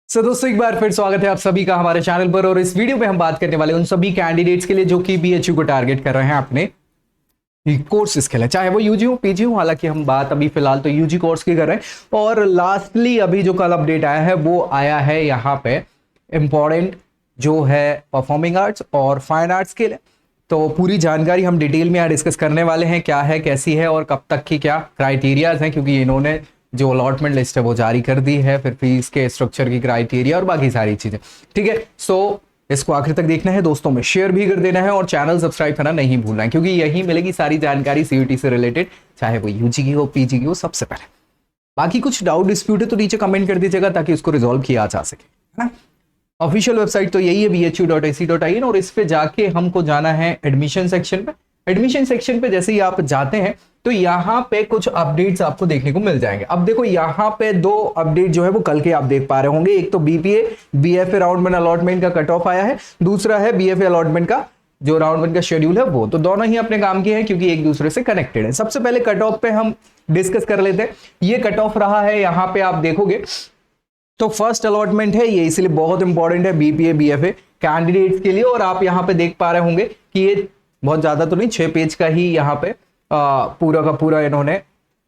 दोस्तों एक बार फिर स्वागत है आप सभी का हमारे चैनल पर। और इस वीडियो में हम बात करने वाले उन सभी कैंडिडेट्स के लिए जो कि बीएचयू को टारगेट कर रहे हैं अपने कोर्सेज के लिए, चाहे वो यूजी हो पीजी हो। हालांकि हम बात अभी फिलहाल तो यूजी कोर्स की कर रहे हैं। और लास्टली अभी जो कल अपडेट आया है वो आया है यहाँ पे इंपॉर्टेंट जो है परफॉर्मिंग आर्ट्स और फाइन आर्ट्स के लिए। तो पूरी जानकारी हम डिटेल में यहाँ डिस्कस करने वाले हैं, क्या है कैसी है और कब तक की क्या क्राइटेरियाज हैं, क्योंकि इन्होंने जो अलॉटमेंट लिस्ट है वो जारी कर दी है, फिर फीस के स्ट्रक्चर की क्राइटेरिया और बाकी सारी चीजें। ठीक है, सो इसको आखिर तक देखना है, दोस्तों में शेयर भी कर देना है और चैनल सब्सक्राइब करना नहीं भूलना है, क्योंकि यही मिलेगी सारी जानकारी सीयूटी से रिलेटेड, चाहे वो यूजी की हो पीजी की हो। सबसे पहले बाकी कुछ डाउट डिस्प्यूट है तो नीचे कमेंट कर दीजिएगा ताकि उसको रिजॉल्व किया जा सके, है ना। ऑफिशियल वेबसाइट तो यही है bhu.ac.in और इस पे जाके हमको जाना है एडमिशन सेक्शन पे। एडमिशन सेक्शन पे जैसे ही आप जाते हैं तो यहाँ पे कुछ अपडेट्स आपको देखने को मिल जाएंगे। अब देखो यहाँ पे दो अपडेट जो है वो कल के आप देख पा रहे होंगे। एक तो BPA BFA round one allotment का कट ऑफ आया है, दूसरा है बीएफए अलॉटमेंट का जो राउंड वन का शेड्यूल है वो। तो दोनों ही अपने काम के हैं क्योंकि एक दूसरे से कनेक्टेड है। सबसे पहले कट ऑफ पे हम डिस्कस कर लेते हैं। ये कट ऑफ रहा है, यहाँ पे आप देखोगे तो फर्स्ट अलॉटमेंट है ये, इसलिए बहुत इंपॉर्टेंट है बीपीए बीएफए कैंडिडेट्स के लिए। और आप यहाँ पे देख पा रहे होंगे कि ये बहुत ज्यादा तो नहीं, 6 पेज का ही यहाँ पे पूरा का पूरा इन्होंने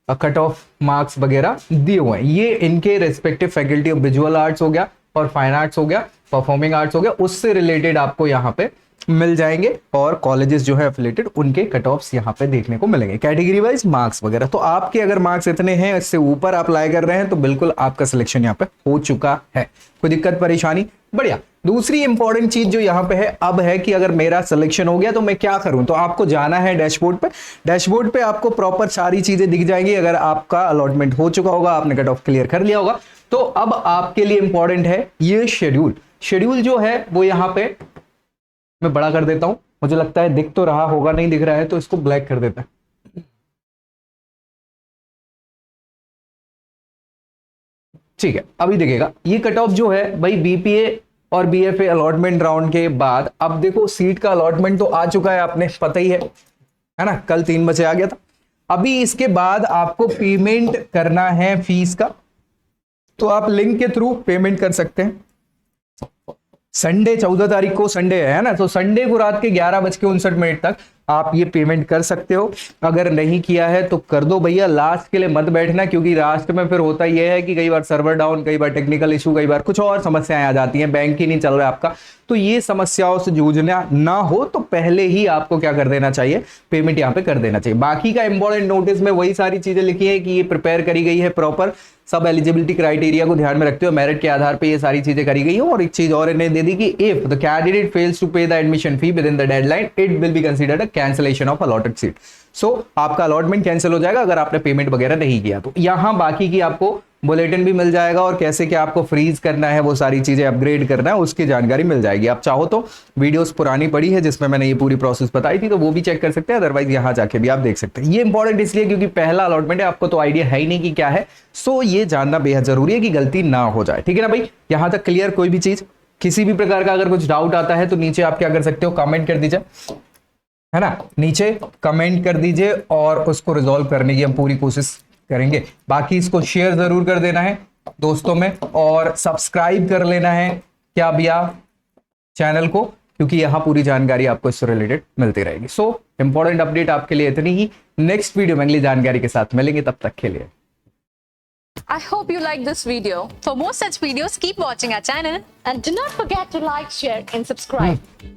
कट ऑफ मार्क्स वगैरह दिए हुए हैं। ये इनके respective faculty of visual arts हो गया और फाइन आर्ट्स हो गया, परफॉर्मिंग आर्ट्स हो गया, उससे रिलेटेड आपको यहाँ पे मिल जाएंगे। और कॉलेजेस जो है एफिलेटेड उनके कट ऑफ्स यहाँ पे देखने को मिलेंगे, कैटेगरी वाइज मार्क्स वगैरह। तो आपके अगर मार्क्स इतने हैं, इससे ऊपर आप अप्लाई कर रहे हैं तो बिल्कुल आपका सिलेक्शन यहाँ पे हो चुका है। कोई दिक्कत परेशानी? बढ़िया। दूसरी इंपॉर्टेंट चीज जो यहाँ पे है अब है कि अगर मेरा सिलेक्शन हो गया तो मैं क्या करूं। तो आपको जाना है डैशबोर्ड पे। डैशबोर्ड पे आपको प्रॉपर सारी चीजें दिख जाएंगी। अगर आपका अलॉटमेंट हो चुका होगा, आपने कट ऑफ क्लियर कर लिया होगा, तो अब आपके लिए इंपॉर्टेंट है ये शेड्यूल। शेड्यूल जो है वो यहाँ पे मैं बड़ा कर देता हूं, मुझे लगता है दिख तो रहा होगा, नहीं दिख रहा है तो इसको ब्लैक कर देता है। ठीक है, अभी दिखेगा। ये कट ऑफ जो है भाई बीपीए और बीएफए अलॉटमेंट राउंड के बाद, अब देखो सीट का अलॉटमेंट तो आ चुका है, आपने पता ही है ना, कल 3 बजे आ गया था। अभी इसके बाद आपको पेमेंट करना है फीस का, तो आप लिंक के थ्रू पेमेंट कर सकते हैं। संडे 14 तारीख को संडे है ना, तो संडे को रात के 11:59 तक आप ये पेमेंट कर सकते हो। अगर नहीं किया है तो कर दो भैया, लास्ट के लिए मत बैठना, क्योंकि लास्ट में फिर होता यह है कि कई बार सर्वर डाउन, कई बार टेक्निकल इशू, कई बार कुछ और समस्याएं आ जाती हैं, बैंक ही नहीं चल रहा है आपका। तो ये समस्याओं से जूझना ना हो तो पहले ही आपको क्या कर देना चाहिए, पेमेंट यहाँ पे कर देना चाहिए। बाकी का इंपॉर्टेंट नोटिस में वही सारी चीजें लिखी है कि ये प्रिपेयर करी गई है प्रॉपर, सब एलिजिबिलिटी क्राइटेरिया को ध्यान में रखते हुए मेरिट के आधार पे ये सारी चीजें करी गई है। और एक चीज और इन्हें दे दी कि if the candidate fails to pay the admission fee within the deadline, it will be considered a cancellation of allotted seat. So आपका अलॉटमेंट कैंसिल हो जाएगा अगर आपने पेमेंट वगैरह नहीं किया तो। यहां बाकी की आपको बुलेटिन भी मिल जाएगा और कैसे क्या आपको फ्रीज करना है, वो सारी चीजें अपग्रेड करना है, उसकी जानकारी मिल जाएगी। आप चाहो तो वीडियोस पुरानी पड़ी है जिसमें मैंने ये पूरी प्रोसेस बताई थी, तो वो भी चेक कर सकते हैं, अदरवाइज यहां जाके भी आप देख सकते हैं। ये इंपॉर्टेंट इसलिए क्योंकि पहला अलॉटमेंट है, आपको तो आइडिया है ही नहीं कि क्या है। सो ये जानना बेहद जरूरी है कि गलती ना हो जाए। ठीक है ना भाई, यहां तक क्लियर? कोई भी चीज, किसी भी प्रकार का अगर कुछ डाउट आता है तो नीचे आप क्या कर सकते हो, कमेंट कर दीजिए, है ना, नीचे कमेंट कर दीजिए और उसको रिजॉल्व करने की हम पूरी कोशिश करेंगे। बाकी इसको शेयर जरूर कर देना है दोस्तों में और सब्सक्राइब कर लेना है क्या भैया चैनल को, क्योंकि यहां पूरी जानकारी आपको इससे रिलेटेड मिलती रहेगी। सो इंपॉर्टेंट अपडेट आपके लिए इतनी ही। नेक्स्ट वीडियो में अगली जानकारी के साथ मिलेंगे, तब तक के लिए I hope you like this video. For more such videos, keep watching our channel and do not forget to like, share and subscribe.